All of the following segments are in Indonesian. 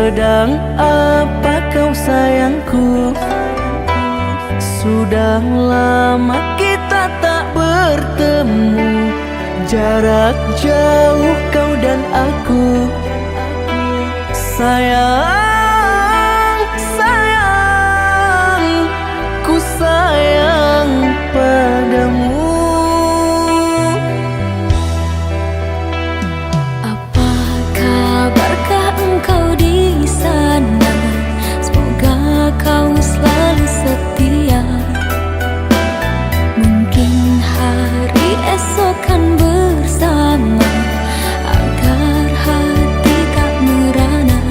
Sedang apa kau sayangku? Sudah lama kita tak bertemu, jarak jauh kau dan aku. Sayang, sayang, ku sayang padamu. Apa kabarkah engkau di sana? Semoga kau selalu setia. Mungkin hari esok kan bersama, agar hati tak merana.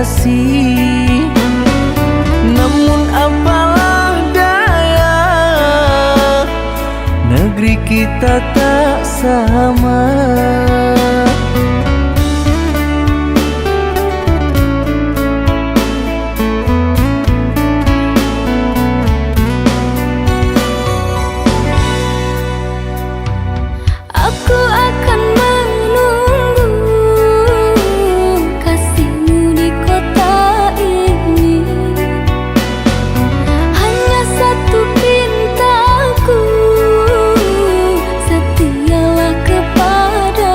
kasih. Namun apalah daya, negeri kita tak sama. Aku akan menunggu kasihmu di kota ini. Hanya satu pintaku, setialah kepada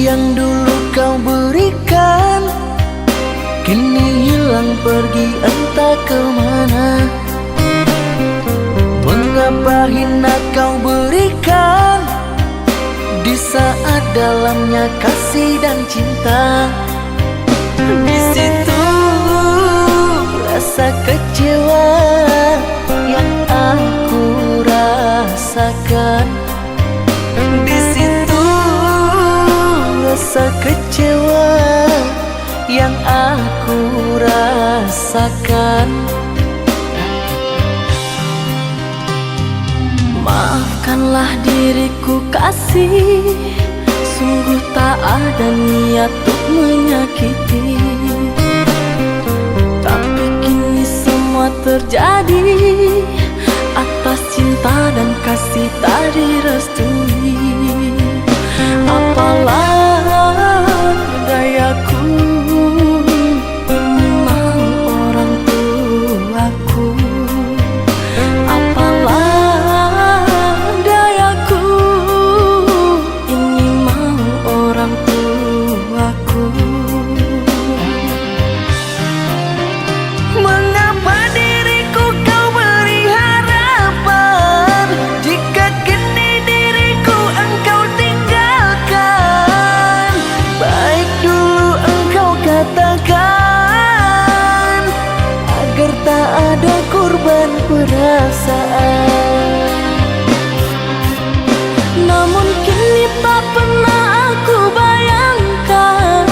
yang dulu kau berikan kini hilang pergi entah kemana. Mengapa hina kau berikan di saat dalamnya kasih dan cinta? Di situ rasa kecewa yang aku rasakan. Di situ rasa kecewa yang aku rasakan. Maafkanlah diriku kasih, sungguh tak ada niat untuk menyakiti. Tapi kini semua terjadi atas cinta dan kasih tak direstui. Apalah dayaku, ini mau orang tuaku. Apalah dayaku, ini mau orang tuaku. Mengapa diriku kau beri harapan jika kini diriku engkau tinggalkan? Baik dulu engkau katakan agar tak ada korban perasaan. Namun kini tak pernah aku bayangkan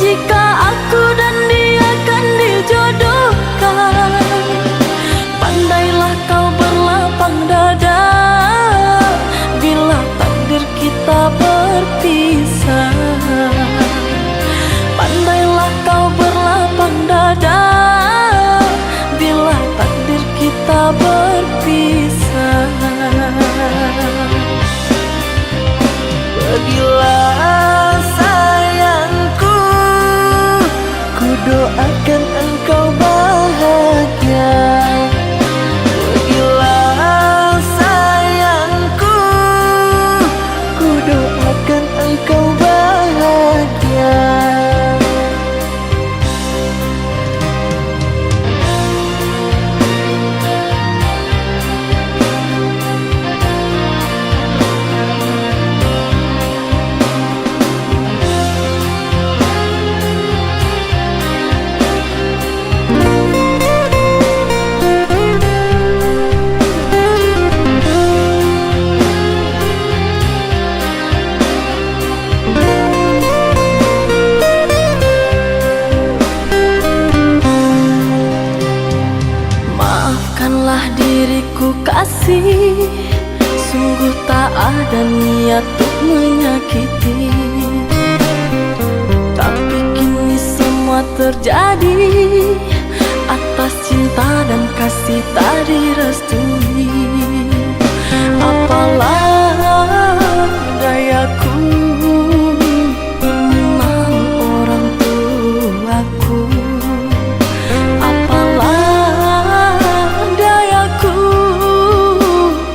jika aku dan dia akan dijodohkan. Pandailah kau berlapang dada bila takdir kita berpisah. Pandailah kau berlapang dada bila takdir kita berpisah. Pergilah sayangku, ku doakan engkau bahagia. Pergilah sayangku, ku doakan engkau bahagia. Maafkanlah diriku kasih, sungguh tak ada niat untuk menyakiti. Tapi kini semua terjadi atas cinta dan kasih tak direstui. Apalah dayaku, ini mau orang tuaku. Apalah dayaku,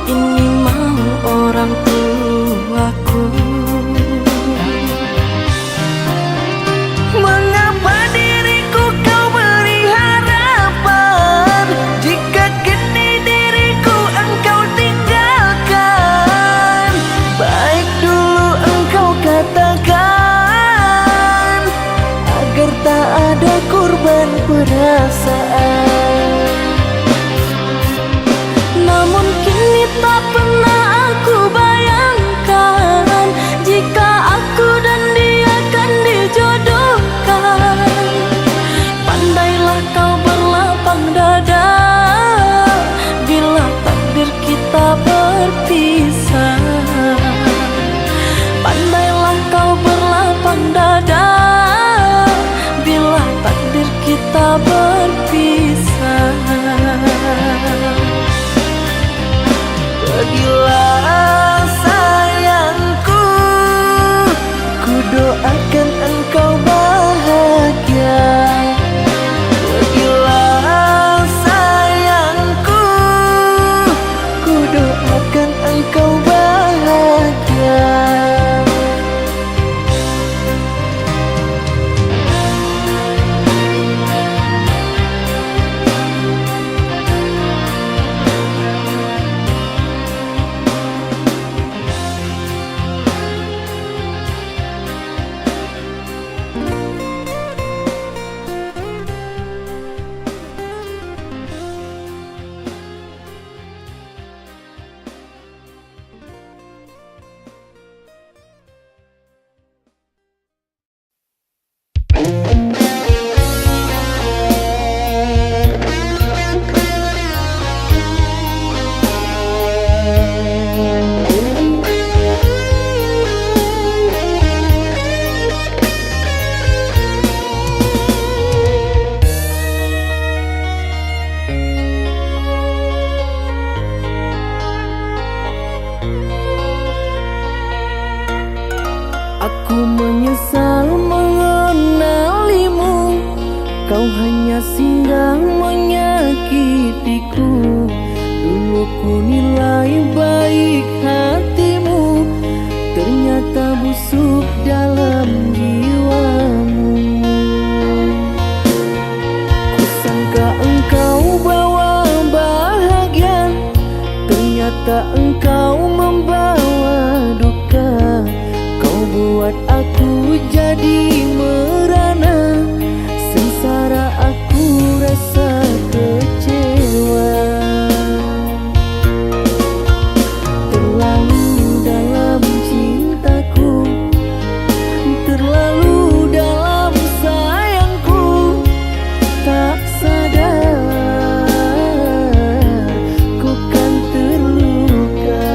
ini mau orang tuaku. Mengapa diriku kau beri harapan jika kini diriku engkau tinggalkan? Baik dulu engkau katakan agar tak ada korban perasaan. Namun kini tak pernah aku bayangkan jika aku dan dia akan dijodohkan. Pandailah kau berlapang dada bila takdir kita berpisah. Pandailah kau berlapang dada bila takdir kita berpisah. menyesal mengenalimu. Kau hanya singgah menyakitiku. Dulu ku nilai baik hatimu, ternyata busuk dalam jiwamu. Kusangka engkau bawa bahagia, ternyata engkau membawa duka. Kau buat aku jadi merana, sengsara aku rasa kecewa. Terlalu dalam cintaku, terlalu dalam sayangku, tak sadar ku kan terluka.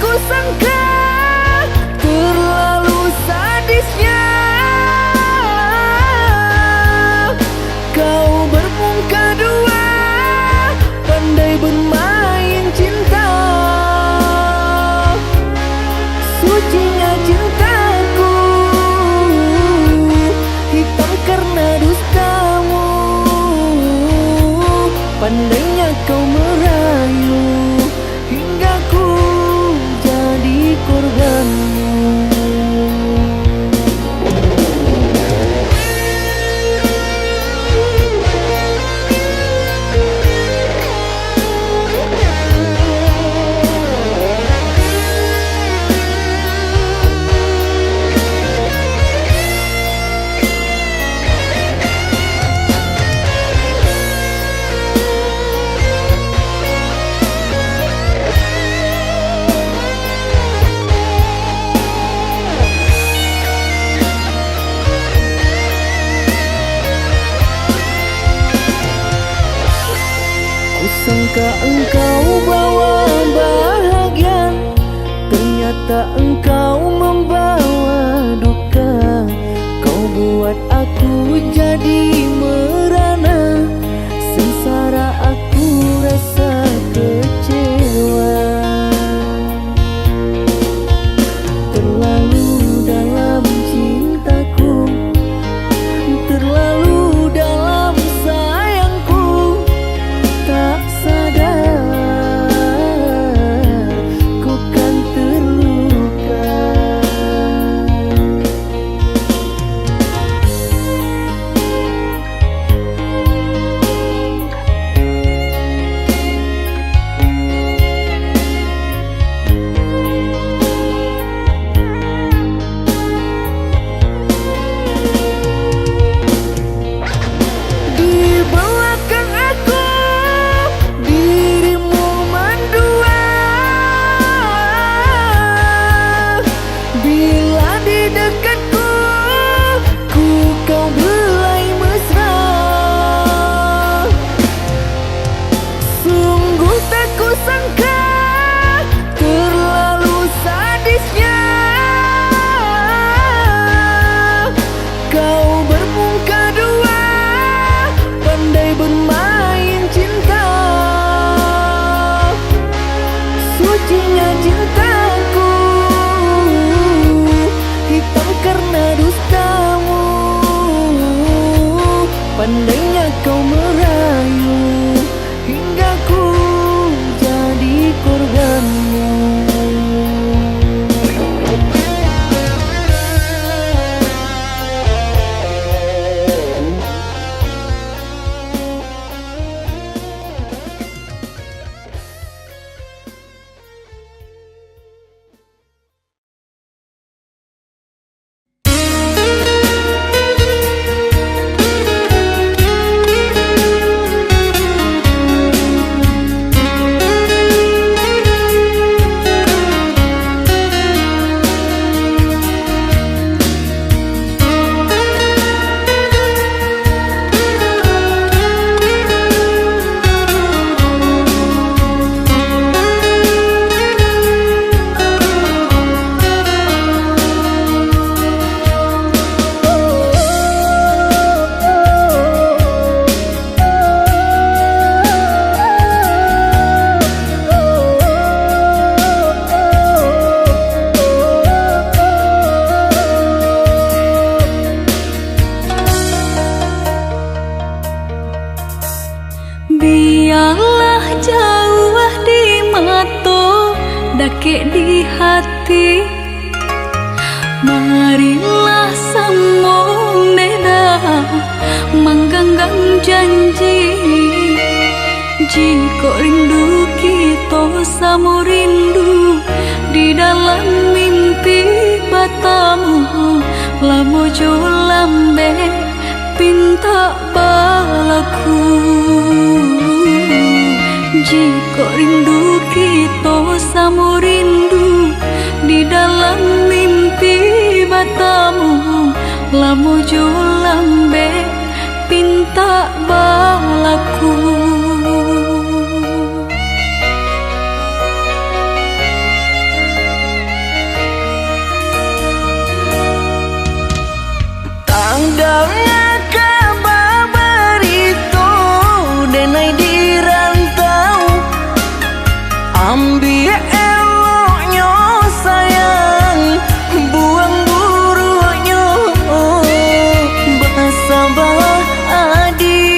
Kusangka terlalu sadisnya kau bermuka dua, pandai bermain cinta. Sucinya cintaku hitam karena dustamu. Pandainya kau merayu hingga ku jadi korbanmu. Kusangka engkau bawa bahagia, ternyata engkau membawa duka. Kau buat aku jadi merana, sengsara aku rasa kecewa. Terlalu dalam cintaku, terlalu dalam sayangku, tak sadar ku kan terluka. Biarlah jauh di mata, dakik di hati. Marilah sambung beda, menggenggam janji. Jika rindu kita sama rindu di dalam mimpi batamu, lamo jo lambe pinta balaku. Jika rindu kita sama rindu di dalam mimpi batamu, lamo jo lambe pinta balaku. Tanggalnya kabar itu denai di rantau, ambil eloknya sayang, buang buruknya. Basabah adi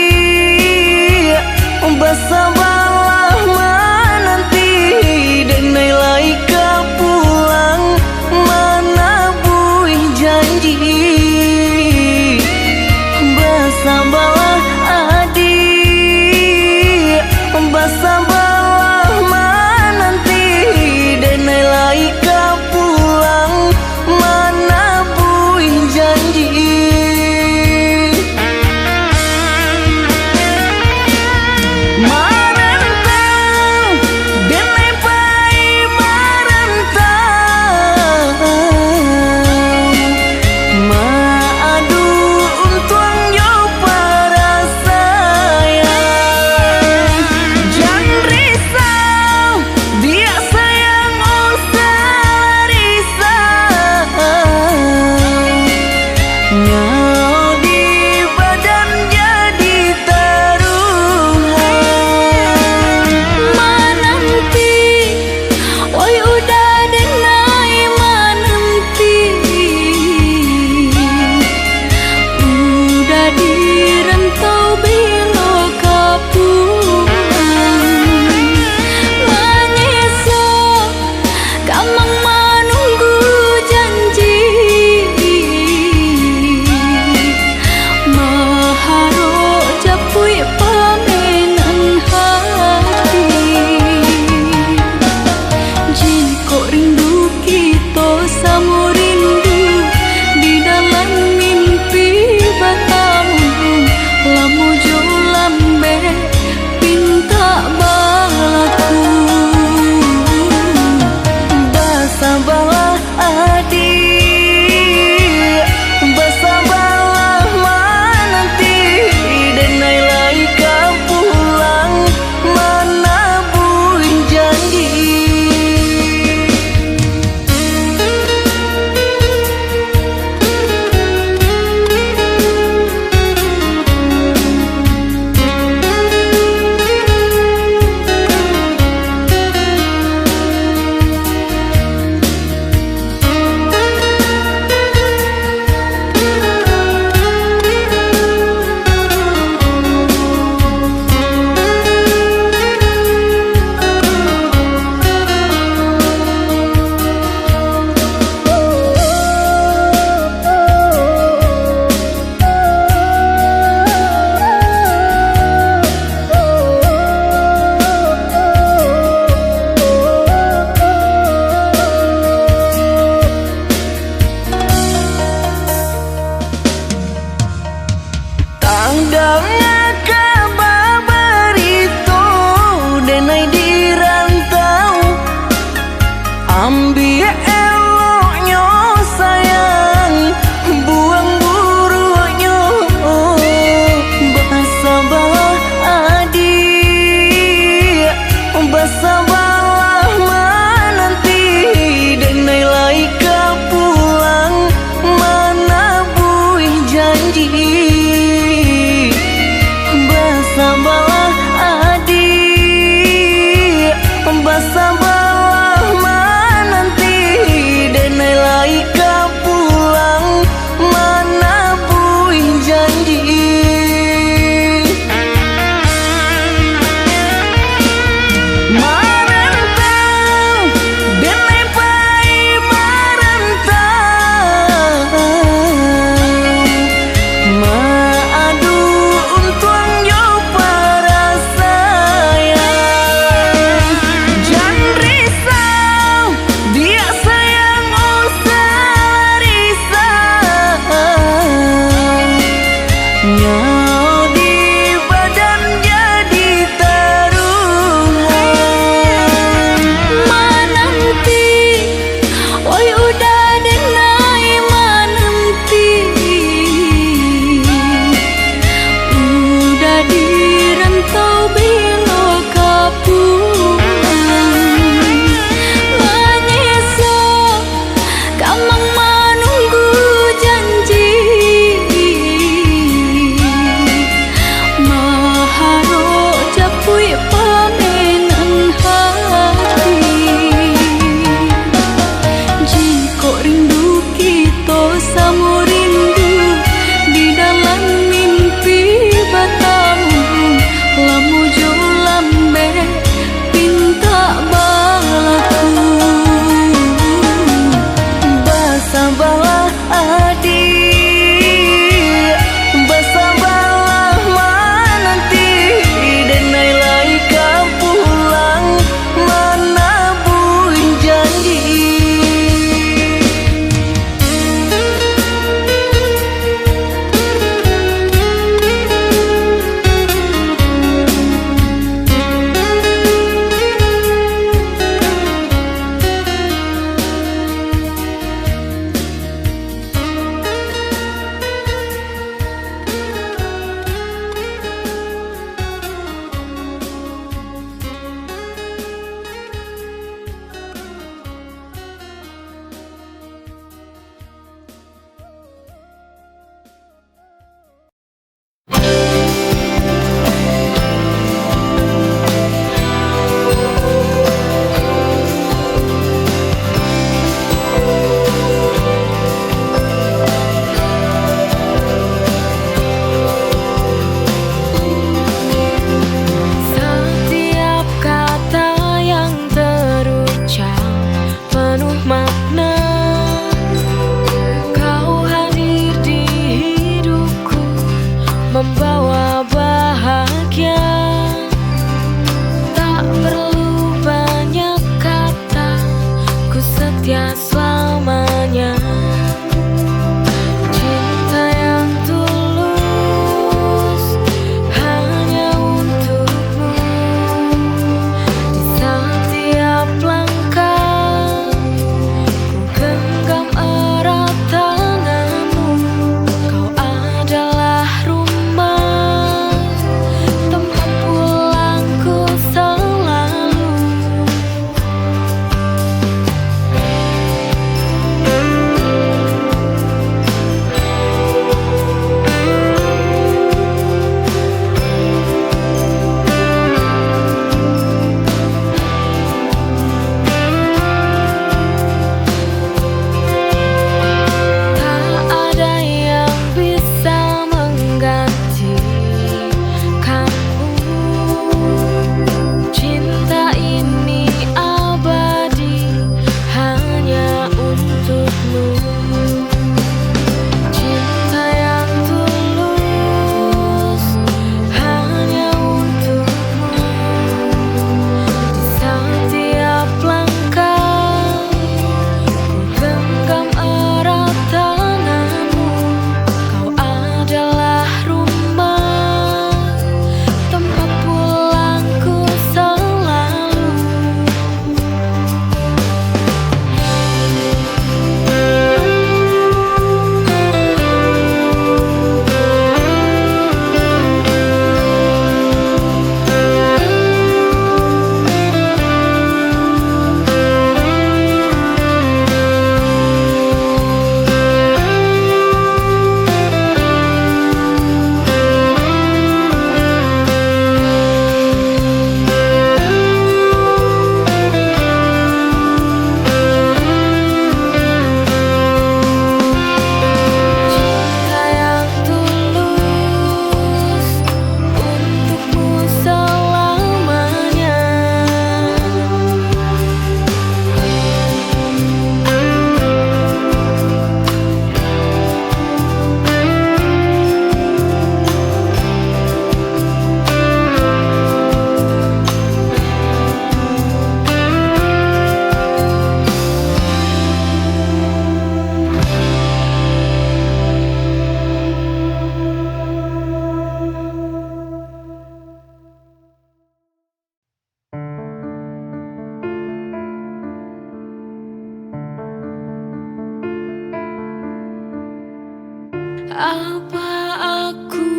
Apa aku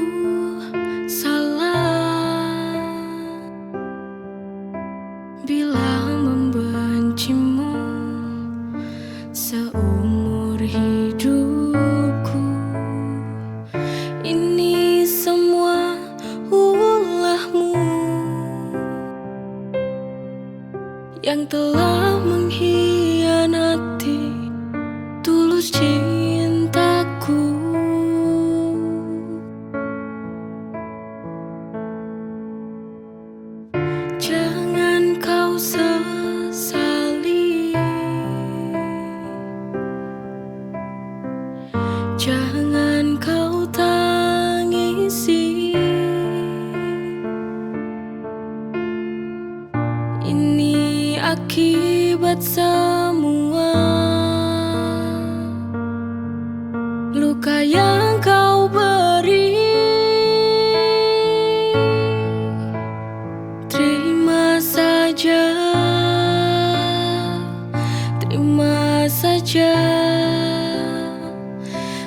salah bila membencimu seumur hidupku? Ini semua ulahmu yang telah mengkhianati tulus cintaku. Jangan kau sesali, jangan kau tangisi. Ini akibat semua luka yang kau beri. Terima saja, terima saja.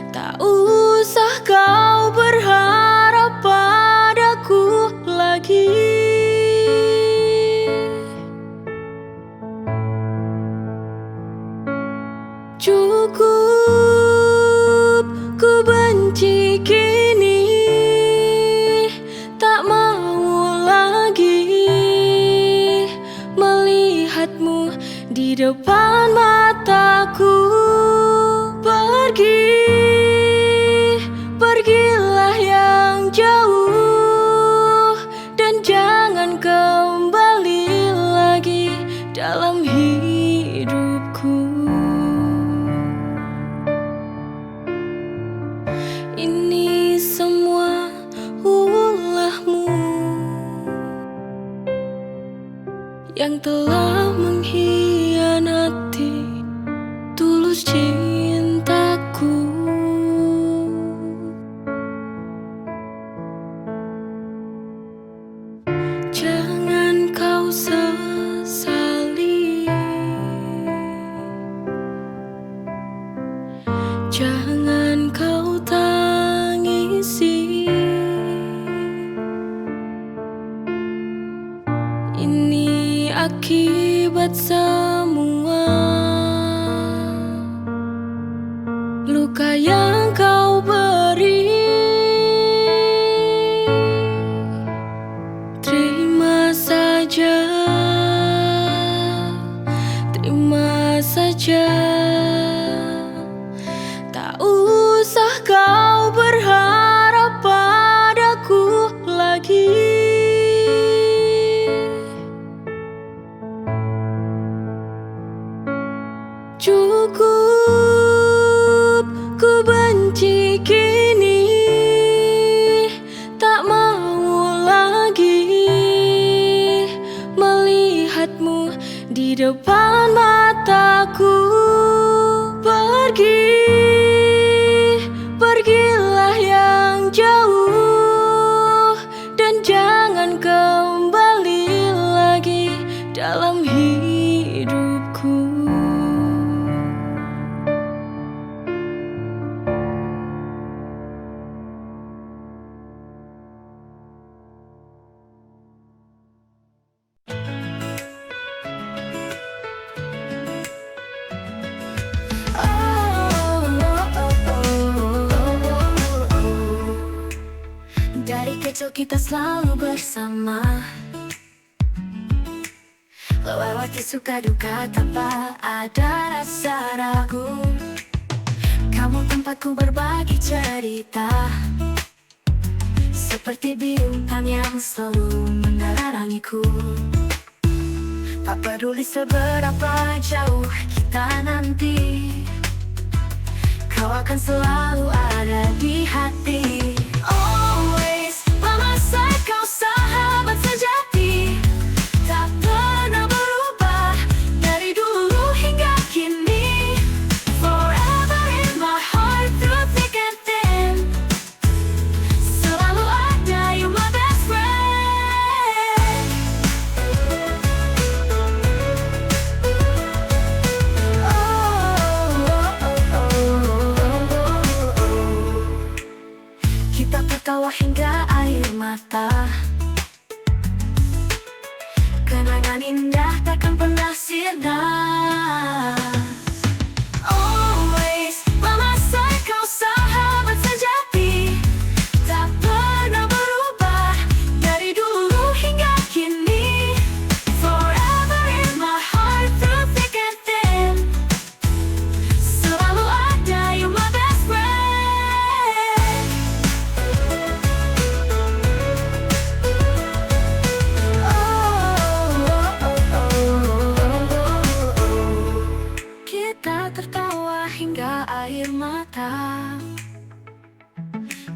Tak usah kau berharap padaku lagi. Cukup ku benci kini, tak mau lagi melihatmu di depan mataku. Pergi, pergilah yang jauh dan jangan kembali lagi dalam hidupku. Ini semua ulahmu yang telah mengkhianati tulus cintaku. Jangan kau sesali, jangan kau tangisi. Ini akibat semua luka yang kau beri. Terima saja, terima saja. Tak usah kau berharap padaku lagi. Cukup ku benci kini, tak mau lagi melihatmu di depan mataku. Pergi, pergilah yang jauh dan jangan kembali lagi dalam hidupku. Dari kecil kita selalu bersama, lewati suka duka tanpa ada rasa ragu. Kamu tempatku berbagi cerita, seperti bintang yang selalu menerangiku. Tak peduli seberapa jauh kita nanti, kau akan selalu ada di hati. Always, by my side, kau sahabat sejati, tak pernah berubah dari dulu hingga kini. Forever in my heart, through thick and thin, selalu ada, you my best friend. Kenangan indah takkan pernah sirna. Always by my side, kau sahabat sejati, tak pernah berubah dari dulu hingga kini. Forever in my heart, through thick and thin, selalu ada, you my best friend. Kita tertawa hingga air mata,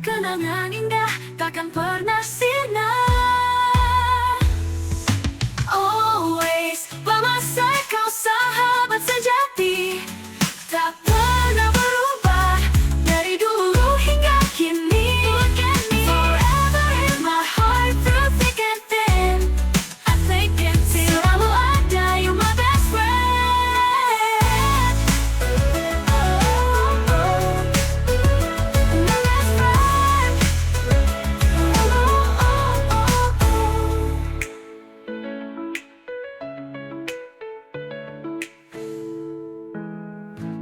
kenangan indah takkan pernah sirna. Always by my side, kau sahabat sejati, tak pernah berubah dari dulu hingga kini. Forever in my heart, through thick and thin, I think it's selalu ada, you my best friend. My best friend.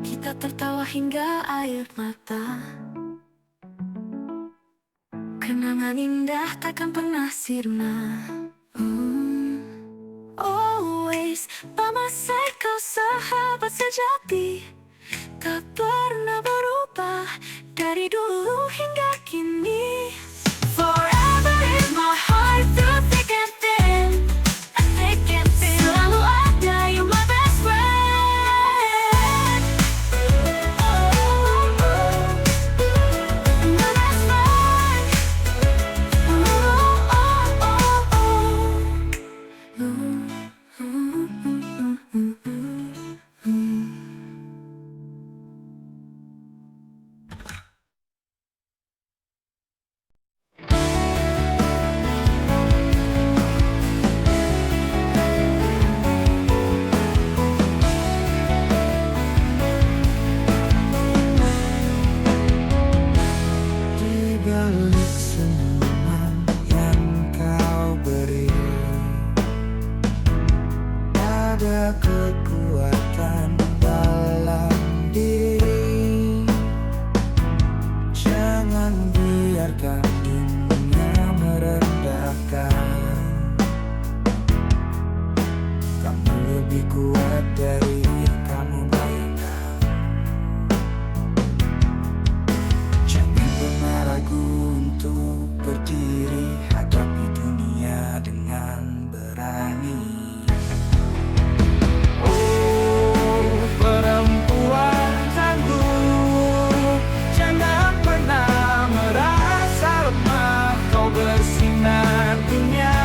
Kita tertawa hingga air mata, kenangan indah takkan pernah sirna. Always by my side, kau sahabat sejati, tak pernah berubah dari dulu hingga kini. Forever in my heart, through thick and thin, thick and thin, selalu ada, you my best friend. My best friend. Di balik senyuman yang kau beri, ada kekuatan dalam diri. Jangan biarkan dunia merendahkan. Kamu lebih kuat dari kamu bayangkan. Jangan pernah ragu untuk berdiri, hadapi dunia dengan berani. Oh, perempuan tangguh, jangan pernah merasa lemah, kau bersinar dunia.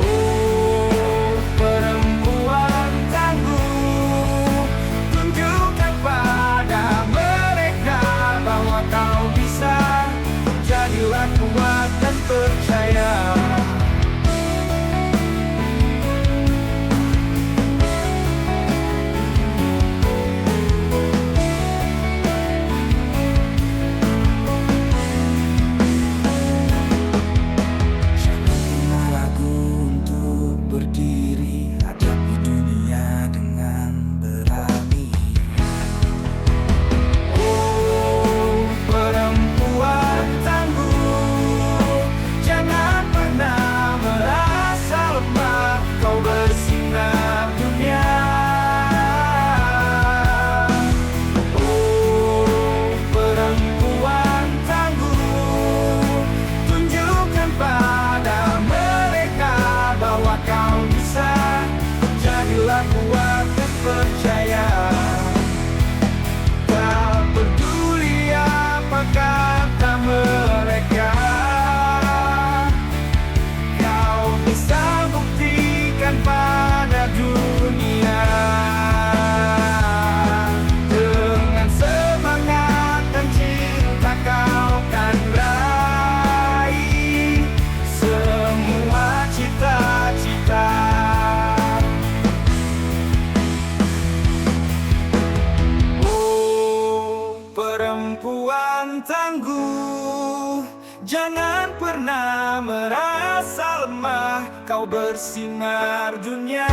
Oh, perempuan tangguh, tunjukkan pada mereka bahwa kau bisa. Jadilah kuat dan percaya. Jangan pernah ragu untuk berdiri, hadapi dunia dengan berani. Oh, perempuan tangguh, jangan pernah merasa lemah, kau bersinar dunia. Oh, perempuan tangguh, tunjukkan pada mereka bahwa kau bisa. Jadilah kuat dan percaya. Tak peduli apa kata mereka, kau bisa buktikan pada dunia. Dengan semangat dan cinta kau kan raih semua cita-cita. Oh, perempuan tangguh, jangan pernah merasa lemah, kau bersinar dunia.